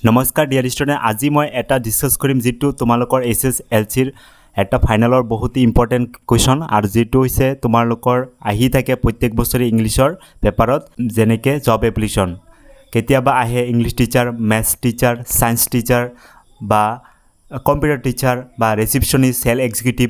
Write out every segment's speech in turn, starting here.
নমস্কাৰ dear student, আজি মই এটা ডিছকাছ কৰিম যিটো তোমালোকৰ SSLCৰ এটা ফাইনেলৰ বহুত ইম্পৰ্টেণ্ট কুৱেশ্যন আৰু যিটো হৈছে তোমালোকৰ আহি থাকে প্ৰত্যেক বছৰে ইংলিছৰ পেপাৰত, যেনেকৈ জব এপ্লিকেশ্যন কেতিয়াবা আহে English teacher, maths teacher, science teacher বা কম্পিউটাৰ টিচাৰ বা ৰিচিপশ্যনিষ্ট, চেল এক্সিকিউটিভ,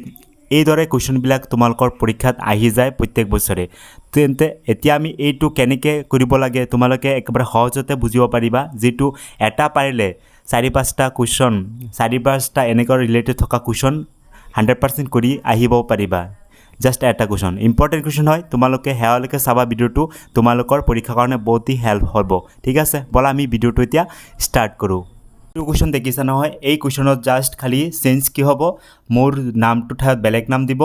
এইদৰে কুৱেশ্যনবিলাক তোমালোকৰ পৰীক্ষাত আহি যায় প্ৰত্যেক বছৰে। তেন্তে এতিয়া আমি এইটো কেনেকৈ কৰিব লাগে তোমালোকে একেবাৰে সহজতে বুজিব পাৰিবা, যিটো এটা পাৰিলে 4-5টা কুৱেশ্যন, 4-5টা এনেকুৱা ৰিলেটেড থকা কুৱেশ্যন 100% কৰি আহিব পাৰিবা। জাষ্ট এটা কুৱেশ্যন ইম্পৰ্টেণ্ট কুৱেশ্যন হয়, তোমালোকে সেয়ালৈকে চাবা ভিডিঅ'টো, তোমালোকৰ পৰীক্ষাৰ কাৰণে বহুতেই হেল্প হ'ব। ঠিক আছে, ব'লা আমি ভিডিঅ'টো এতিয়া ষ্টাৰ্ট কৰোঁ। এইটো কুৱেশ্যন দেখিছা নহয়, এই কুৱেশ্যনত জাষ্ট খালি চেঞ্জ কি হ'ব, মোৰ নামটো ঠাইত বেলেগ নাম দিব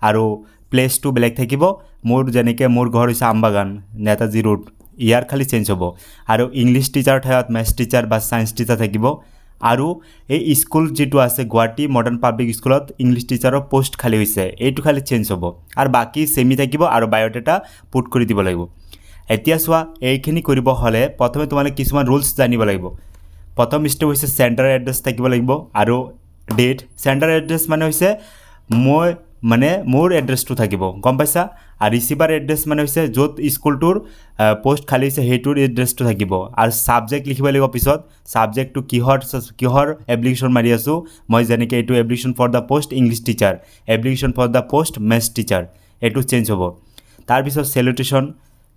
আৰু প্লেচটো বেলেগ থাকিব। মোৰ যেনেকৈ মোৰ ঘৰ হৈছে আমবাগান, নেতাজী ৰোড, ইয়াৰ খালি চেঞ্জ হ'ব। আৰু ইংলিছ টিচাৰ ঠাইত মেথছ টিচাৰ বা ছায়েন্স টিচাৰ থাকিব। আৰু এই স্কুল যিটো আছে গুৱাহাটী মডাৰ্ণ পাব্লিক স্কুলত ইংলিছ টিচাৰৰ পোষ্ট খালী হৈছে, এইটো খালি চেঞ্জ হ'ব। আৰু বাকী চেমি থাকিব আৰু বায়'ডাটা পুট কৰি দিব লাগিব। এতিয়া চোৱা, এইখিনি কৰিব হ'লে প্ৰথমে তোমালোকে কিছুমান ৰুলছ জানিব লাগিব। প্ৰথম ষ্টেপ হৈছে চেণ্টাৰ এড্ৰেছ থাকিব লাগিব আৰু ডেট। চেণ্টাৰ এড্ৰেছ মানে হৈছে মোৰ এড্ৰেছটো থাকিব, গম পাইছা? আৰু ৰিচিভাৰ এড্ৰেছ মানে হৈছে য'ত স্কুলটোৰ পোষ্ট খালী হৈছে সেইটোৰ এড্ৰেছটো থাকিব। আৰু ছাবজেক্ট লিখিব লাগিব পিছত, ছাবজেক্টটো কিহৰ এপ্লিকেশ্যন মাৰি আছোঁ, মই যেনেকৈ এইটো application for the post English teacher, application for the post maths teacher, এইটো চেঞ্জ হ'ব। তাৰপিছত চেলুটেশ্যন,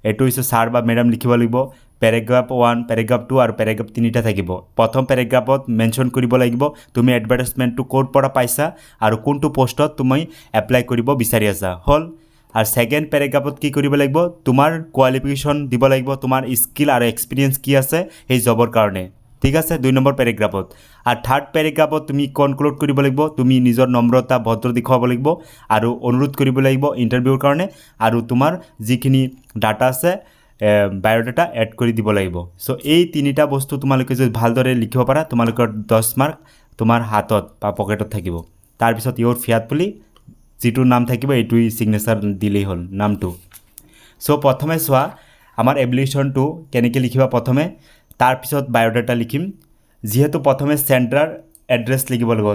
এইটো হৈছে ছাৰ বা মেডাম লিখিব লাগিব। পেৰেগ্ৰাফ 1, পেৰেগ্ৰাফ 2 আৰু পেৰেগ্ৰাফ 3টা থাকিব। প্ৰথম পেৰেগ্ৰাফত মেনশ্যন কৰিব লাগিব তুমি এডভাৰটাইজমেণ্টটো ক'ৰ পৰা পাইছা আৰু কোনটো পোষ্টত তুমি এপ্লাই কৰিব বিচাৰি আছা, হ'ল। আৰু ছেকেণ্ড পেৰেগ্ৰাফত কি কৰিব লাগিব, তোমাৰ কোৱালিফিকেশ্যন দিব লাগিব, তোমাৰ স্কিল আৰু এক্সপিৰিয়েঞ্চ কি আছে সেই জবৰ কাৰণে। ঠিক আছে, 2 নম্বৰ পেৰেগ্ৰাফত। আৰু থাৰ্ড পেৰেগ্ৰাফত তুমি কনক্লুড কৰিব লাগিব, তুমি নিজৰ নম্ৰতা ভদ্ৰ দেখুৱাব লাগিব আৰু অনুৰোধ কৰিব লাগিব ইণ্টাৰভিউৰ কাৰণে, আৰু তোমাৰ যিখিনি ডাটা আছে বায়'ডাটা এড কৰি দিব লাগিব। চ' এই 3টা বস্তু তোমালোকে যদি ভালদৰে লিখিব পাৰা, তোমালোকৰ 10 মাৰ্ক তোমাৰ হাতত বা পকেটত থাকিব। তাৰপিছত ইয়ৰ ফিয়াত বুলি যিটো নাম থাকিব এইটোৱেই ছিগনেচাৰ দিলেই হ'ল, নামটো। চ' প্ৰথমে চোৱা আমাৰ এপ্লিকেশ্যনটো কেনেকৈ লিখিবা প্ৰথমে, তাৰপিছত বায়'ডাটা লিখিম। যিহেতু প্ৰথমে চেণ্টাৰ এড্ৰেছ লিখিব লাগিব,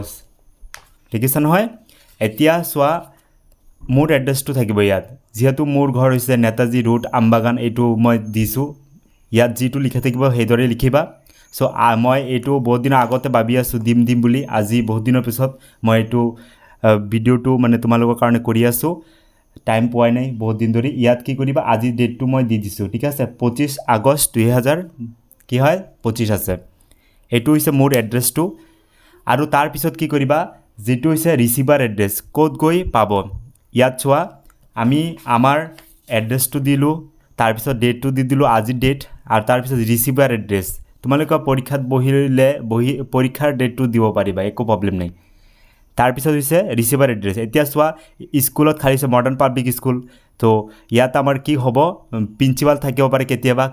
লিখিছা নহয়? এতিয়া চোৱা মোৰ এড্ৰেছটো থাকিব ইয়াত, যিহেতু মোৰ ঘৰ হৈছে নেতাজী ৰোড আমবাগান, এইটো মই দিছোঁ। ইয়াত যিটো লিখা থাকিব সেইদৰে লিখিবা। চ' মই এইটো বহুত দিনৰ আগতে ভাবি আছোঁ দিম বুলি, আজি বহুত দিনৰ পিছত মই এইটো ভিডিঅ'টো তোমালোকৰ কাৰণে কৰি আছোঁ, টাইম পোৱাই নাই বহুত দিন ধৰি। ইয়াত কি কৰিবা, আজিৰ ডেটটো মই দি দিছোঁ, ঠিক আছে? 25 আগষ্ট 2025 আছে। এইটো হৈছে মোৰ এড্ৰেছটো। আৰু তাৰপিছত কি কৰিবা, যিটো হৈছে ৰিচিভাৰ এড্ৰেছ, ক'ত গৈ পাব। ইয়াত চোৱা আমি আমাৰ এড্ৰেছটো দিলোঁ, তাৰপিছত ডেটটো দি দিলোঁ, আজিৰ ডেট, আৰু তাৰপিছত ৰিচিভাৰ এড্ৰেছ। তোমালোকৰ পৰীক্ষাত পৰীক্ষাৰ ডেটটো দিব পাৰিবা, একো প্ৰব্লেম নাই। তাৰপিছত হৈছে ৰিচিভাৰ এড্ৰেছ। এতিয়া চোৱা স্কুলত খালী হৈছে মডাৰ্ণ পাব্লিক স্কুল, তো ইয়াত আমাৰ কি হ'ব, প্ৰিন্সিপাল থাকিব পাৰে, কেতিয়াবা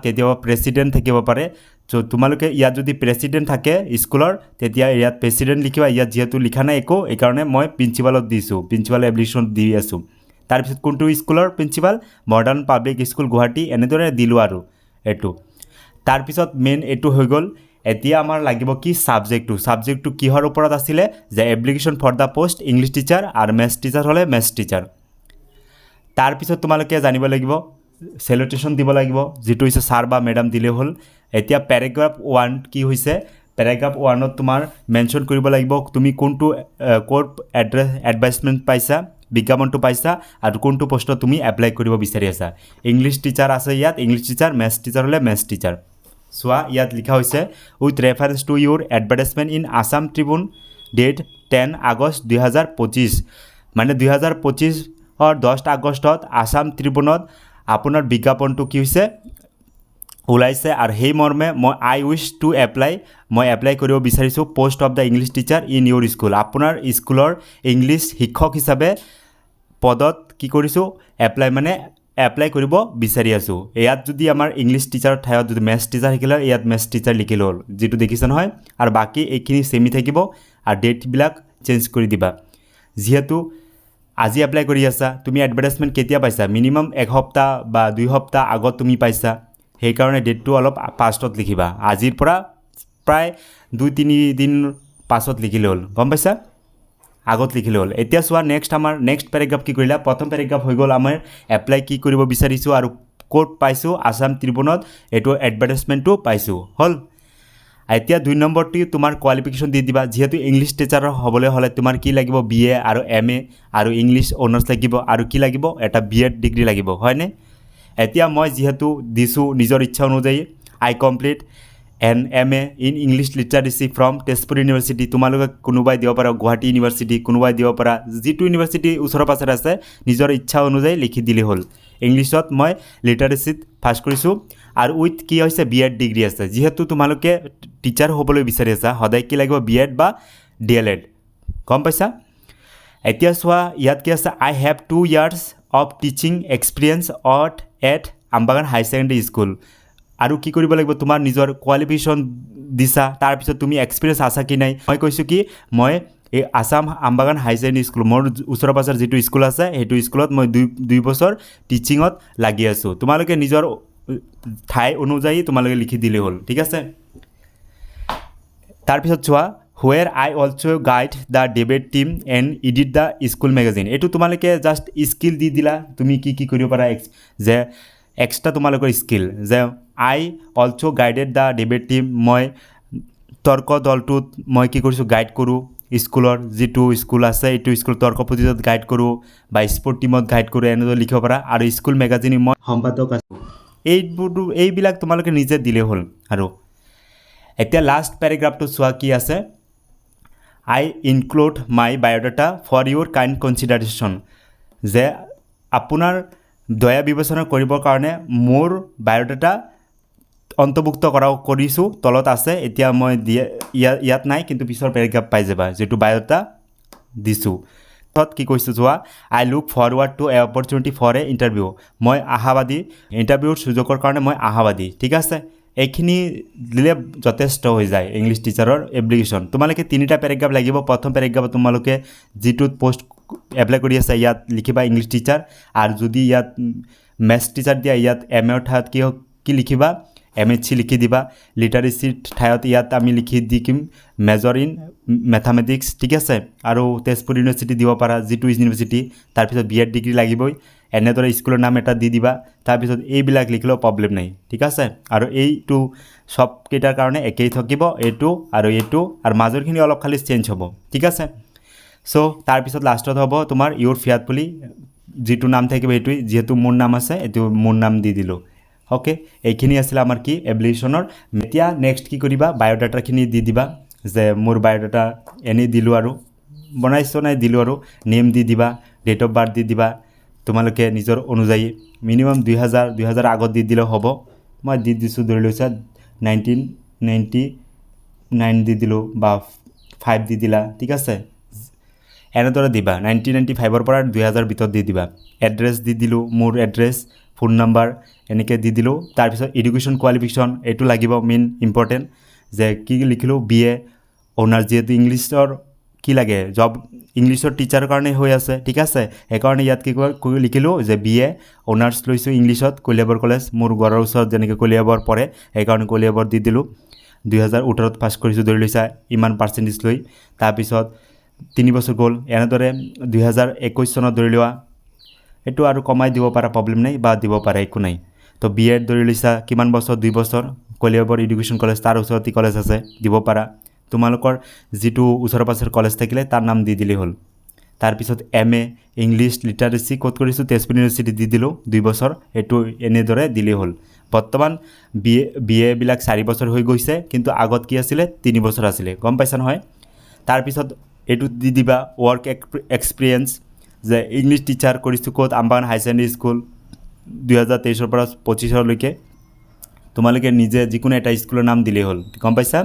প্ৰেছিডেণ্ট থাকিব পাৰে। চ' তোমালোকে ইয়াত যদি প্ৰেছিডেণ্ট থাকে স্কুলৰ, তেতিয়া ইয়াত প্ৰেছিডেণ্ট লিখিবা। ইয়াত যিহেতু লিখা নাই একো, এইকাৰণে মই প্ৰিন্সিপালত দিছোঁ, প্ৰিন্সিপাল এপ্লিকেশ্যন দি আছোঁ। তাৰপিছত কোনটো স্কুলৰ principal, modern public school Guwahati, এনেদৰে দিলোঁ আৰু এইটো। তাৰপিছত মেইন এইটো হৈ গ'ল। এতিয়া আমাৰ লাগিব কি, ছাবজেক্টটো কিহৰ ওপৰত আছিলে, যে application for the post English teacher আৰু মেথছ টিচাৰ হ'লে মেথছ টিচাৰ। তাৰপিছত তোমালোকে জানিব লাগিব চেলুটেশ্যন দিব লাগিব, যিটো হৈছে ছাৰ বা মেডাম দিলেই হ'ল। এতিয়া পেৰেগ্ৰাফ 1 কি হৈছে, পেৰেগ্ৰাফ 1ত তোমাৰ মেনশ্যন কৰিব লাগিব তুমি কোনটো ক'ৰ এডভাইচমেণ্ট পাইছা, বিজ্ঞাপনটো পাইছা, আৰু কোনটো পোষ্টত তুমি এপ্লাই কৰিব বিচাৰি আছা। ইংলিছ টিচাৰ আছে ইয়াত, ইংলিছ টিচাৰ, মেথছ টিচাৰ হ'লে মেথছ টিচাৰ। চোৱা ইয়াত লিখা হৈছে with reference to your advertisement in Assam Tribune date 10 August 2025, মানে 2025 10 আগষ্টত আছাম ট্ৰিবিউনত আপোনাৰ বিজ্ঞাপনটো কি হৈছে ওলাইছে, আৰু সেই মৰ্মে আই উইচ টু এপ্লাই, মই এপ্লাই কৰিব বিচাৰিছোঁ post off the English teacher in Euro school. আপোনাৰ স্কুলৰ ইংলিছ শিক্ষক হিচাপে পদত কি কৰিছোঁ, এপ্লাই কৰিব বিচাৰি আছোঁ। ইয়াত যদি আমাৰ ইংলিছ টিচাৰৰ ঠাইত যদি মেথছ টিচাৰ শিকিলে, ইয়াত মেথছ টিচাৰ লিখিলে হ'ল, যিটো দেখিছে নহয়। আৰু বাকী এইখিনি চেমি থাকিব, আৰু ডেটবিলাক চেঞ্জ কৰি দিবা। যিহেতু আজি এপ্লাই কৰি আছা, তুমি এডভাৰটাইজমেণ্ট কেতিয়া পাইছা, মিনিমাম 1 সপ্তাহ বা 2 সপ্তাহ আগত তুমি পাইছা, সেইকাৰণে ডেটটো অলপ পাষ্টত লিখিবা। আজিৰ পৰা প্ৰায় 2-3 দিন পাছত লিখিলে হ'ল গম পাইছা আগত লিখিলে হ'ল এতিয়া চোৱা নেক্সট আমাৰ নেক্সট পেৰাগ্ৰাফ কি কৰিলা প্ৰথম পেৰাগ্ৰাফ হৈ গ'ল আমাৰ এপ্লাই কি কৰিব বিচাৰিছোঁ আৰু ক'ত পাইছোঁ আসাম ট্ৰিবিউনত এইটো এডভাৰটাইজমেণ্টটো পাইছোঁ হ'ল এতিয়া 2 নম্বৰটি তোমাৰ কোৱালিফিকেশ্যন দি দিবা যেহেতু ইংলিছ টিচাৰৰ হ'বলৈ হ'লে তোমাৰ কি লাগিব BA আৰু MA আৰু ইংলিছ অনাৰ্ছ লাগিব আৰু কি লাগিব এটা B.Ed ডিগ্ৰী লাগিব হয়নে এতিয়া মই যেহেতু দিছোঁ নিজৰ ইচ্ছা অনুযায়ী I complete an MA in English literature from Tezpur university তোমালোকে কোনোবাই দিব পাৰা গুৱাহাটী ইউনিভাৰ্চিটি কোনোবাই দিব পাৰা যিটো ইউনিভাৰ্চিটি ওচৰৰ পাছৰে আছে নিজৰ ইচ্ছা অনুযায়ী লিখি দিলে হ'ল ইংলিছত মই লিটাৰেচিত পাছ কৰিছোঁ আৰু উইথ কি হৈছে B.Ed ডিগ্ৰী আছে যেহেতু তোমালোকে টিচাৰ হ'বলৈ বিচাৰি আছা সদায় কি লাগিব B.Ed বা DLED গম পাইছা এতিয়া চোৱা ইয়াত কি আছে I have 2 years of teaching experience at Ambagan high secondary school আৰু কি কৰিব লাগিব তোমাৰ নিজৰ কোৱালিফিকেশ্যন দিছা তাৰপিছত তুমি এক্সপিৰিয়েঞ্চ আছা কি নাই মই কৈছোঁ কি মই এই আসাম আমবাগান হাই ছেকেণ্ডেৰী স্কুল মোৰ ওচৰৰ পাছৰ যিটো স্কুল আছে সেইটো স্কুলত মই 2 বছৰ টিচিঙত লাগি আছোঁ তোমালোকে নিজৰ ঠাই অনুযায়ী তোমালোকে লিখি দিলে হ'ল ঠিক আছে তাৰপিছত চোৱা where I also guide the debate team and edit the school magazine এইটো তোমালোকে জাষ্ট স্কিল দি দিলা তুমি কি কৰিব পাৰা যে এক্সট্ৰা তোমালোকৰ স্কিল যে I also guided the debate team মই তৰ্ক দলটোত মই কি কৰিছোঁ গাইড কৰোঁ স্কুলৰ যিটো স্কুল আছে এইটো স্কুল তৰ্ক প্ৰতিযোগিতাত গাইড কৰোঁ বা স্পৰ্ট টিমত গাইড কৰোঁ এনেদৰে লিখিব পাৰা আৰু স্কুল মেগাজিন মই সম্পাদক আছোঁ এইবিলাক তোমালোকে নিজে দিলে হ'ল আৰু এতিয়া লাষ্ট পেৰাগ্ৰাফটো চোৱা কি আছে I include my biodata for your kind consideration যে আপোনাৰ দয়া বিবেচনা কৰিবৰ কাৰণে মোৰ বায়োডাটা অন্তৰ্ভুক্ত কৰিছোঁ তলত আছে এতিয়া মই ইয়াত নাই কিন্তু পিছৰ পেৰাগ্ৰাফ পাই যাবা যিটো বায়োডাটা দিছোঁ তাত কি কৈছোঁ চোৱা I look forward to a opportunity for a interview মই আশাবাদী ইণ্টাৰভিউৰ সুযোগৰ কাৰণে মই আশাবাদী ঠিক আছে এইখিনি দিলে যথেষ্ট হৈ যায় ইংলিছ টিচাৰৰ এপ্লিকেশ্যন তোমালোকে 3টা পেৰাগ্ৰাফ লাগিব প্ৰথম পেৰাগ্ৰাফত তোমালোকে যিটোত পোষ্ট এপ্লাই কৰি আছে ইয়াত লিখিবা ইংলিছ টিচাৰ আৰু যদি ইয়াত মেথছ টিচাৰ দিয়া ইয়াত MA ঠাইত কি লিখিবা MHC লিখি দিবা লিটাৰেচিৰ ঠাইত ইয়াত আমি লিখি দিম মেজৰ ইন মেথামেটিক্স ঠিক আছে আৰু তেজপুৰ ইউনিভাৰ্চিটি দিব পাৰা যিটো ইউনিভাৰ্চিটি তাৰপিছত B.Ed ডিগ্ৰী লাগিবই এনেদৰে স্কুলৰ নাম এটা দি দিবা তাৰপিছত এইবিলাক লিখিলেও প্ৰব্লেম নাই ঠিক আছে আৰু এইটো সবকেইটাৰ কাৰণে একেই থাকিব এইটো আৰু মাজৰখিনি অলপ খালি চেঞ্জ হ'ব ঠিক আছে চ' তাৰপিছত লাষ্টত হ'ব তোমাৰ ইউৰ ফিয়াত বুলি যিটো নাম থাকিব এইটোৱেই যিহেতু মোৰ নাম আছে এইটো মোৰ নাম দি দিলোঁ অ'কে এইখিনি আছিলে আমাৰ কি এপ্লিকেশ্যনৰ এতিয়া নেক্সট কি কৰিবা বায়োডাটাখিনি দি দিবা যে মোৰ বায়োডাটা এনেই দিলোঁ আৰু বনাইছোঁ নাই দিলোঁ আৰু নেম দি দিবা ডেট অফ বাৰ্থ দি দিবা তোমালোকে নিজৰ অনুযায়ী মিনিমাম 2000 আগত দি দিলেও হ'ব মই দি দিছোঁ ধৰি লৈছা 1999 দি দিলোঁ বা 5 দি দিলা ঠিক আছে এনেদৰে দিবা 1995ৰ পৰা 2000 ভিতৰত দি দিবা এড্ৰেছ দি দিলোঁ মোৰ এড্ৰেছ ফোন নাম্বাৰ এনেকৈ দি দিলোঁ তাৰপিছত এডুকেশ্যন কোৱালিফিকেশ্যন এইটো লাগিব মেইন ইম্পৰ্টেণ্ট যে কি লিখিলোঁ BA অনাৰ্ছ যিহেতু ইংলিছৰ কি লাগে জব ইংলিছৰ টিচাৰৰ কাৰণে হৈ আছে ঠিক আছে সেইকাৰণে ইয়াত কি লিখিলোঁ যে BA অনাৰ্ছ লৈছোঁ ইংলিছত কলিয়াবৰ কলেজ মোৰ ঘৰৰ ওচৰত যেনেকৈ কলিয়াবৰ পৰে সেইকাৰণে কলিয়াবৰ দি দিলোঁ 2018ত পাছ কৰিছোঁ ধৰি লৈছা ইমান পাৰ্চেণ্টেজ লৈ তাৰপিছত 3 বছৰ গ'ল এনেদৰে 2021 চনত ধৰি লোৱা এইটো আৰু কমাই দিব পাৰা প্ৰব্লেম নাই বা দিব পাৰা একো নাই তো B.Ed ধৰি লৈছা কিমান বছৰ 2 বছৰ কলিয়াবৰ এডুকেশ্যন কলেজ তাৰ ওচৰতে কলেজ আছে দিব পাৰা তোমালোকৰ যিটো ওচৰৰ পাছৰ কলেজ থাকিলে তাৰ নাম দি দিলেই হ'ল তাৰপিছত MA ইংলিছ লিটাৰেচি ক'ত কৰিছোঁ তেজপুৰ ইউনিভাৰ্চিটি দি দিলোঁ 2 বছৰ এইটো এনেদৰে দিলেই হ'ল বৰ্তমান BA বিলাক 4 বছৰ হৈ গৈছে কিন্তু আগত কি আছিলে 3 বছৰ আছিলে গম পাইছা নহয় তাৰপিছত এইটো দি দিবা ৱৰ্ক এক্সপিৰিয়েঞ্চ যে ইংলিছ টিচাৰ কৰিছোঁ ক'ত আমবাগান হাই ছেকেণ্ডেৰী স্কুল 2023ৰ পৰা 25লৈকে তোমালোকে নিজে যিকোনো এটা স্কুলৰ নাম দিলেই হ'ল গম পাইছা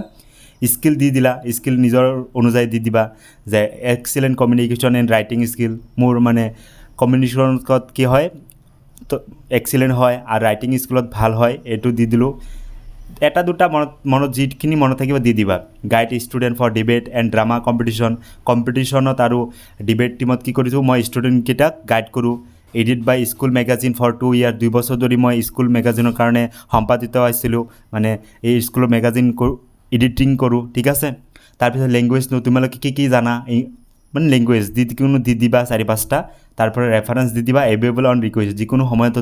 স্কিল দি দিলা স্কিল নিজৰ অনুযায়ী দি দিবা যে excellent communication and writing skill মোৰ মানে কমিউনিকেশ্যনত কি হয় তো এক্সেলেণ্ট হয় আৰু ৰাইটিং স্কিলত ভাল হয় এইটো দি দিলোঁ এটা দুটা মনত যিখিনি মনত থাকিব দি দিবা guide student for debate and drama কম্পিটিশ্যনত আৰু ডিবেট টিমত কি কৰিছোঁ মই ষ্টুডেণ্টকেইটাক গাইড কৰোঁ edit by school magazine for 2 years 2 বছৰ ধৰি মই স্কুল মেগাজিনৰ কাৰণে সম্পাদিত আছিলোঁ মানে এই স্কুলৰ মেগাজিন এডিটিং কৰোঁ ঠিক আছে তাৰপিছত লেংগুৱেজনো তোমালোকে কি জানা মানে লেংগুৱেজ যিকোনো দি দিবা 4-5টা তাৰপৰা ৰেফাৰেঞ্চ দি দিবা এভেইলেবল অন ৰিকুৱেষ্ট যিকোনো সময়ত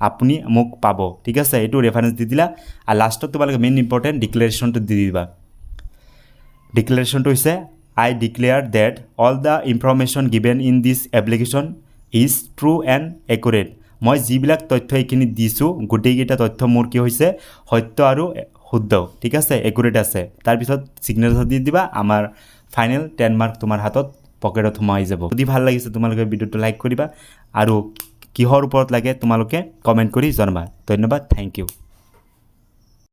আপুনি মোক পাব ঠিক আছে এইটো ৰেফাৰেঞ্চ দি দিলা আৰু লাষ্টত তোমালোকে মেইন ইম্পৰ্টেণ্ট ডিক্লেৰেশ্যনটো দি দিবা ডিক্লেৰেশ্যনটো হৈছে I declare that all the information given in this application is true and accurate মই যিবিলাক তথ্য এইখিনি দিছোঁ গোটেইকেইটা তথ্য মোৰ কি হৈছে সত্য আৰু শুদ্ধ ঠিক আছে একুৰেট আছে তাৰপিছত চিগনেচাৰ দি দিবা আমাৰ ফাইনেল 10 মাৰ্ক তোমাৰ হাতত পকেটত সোমাই যাব যদি ভাল লাগিছে তোমালোকে ভিডিওটো লাইক কৰিবা আৰু কিহৰ ওপৰত লাগে তোমালোকে কমেন্ট কৰি জনাবা ধন্যবাদ থ্যাংক ইউ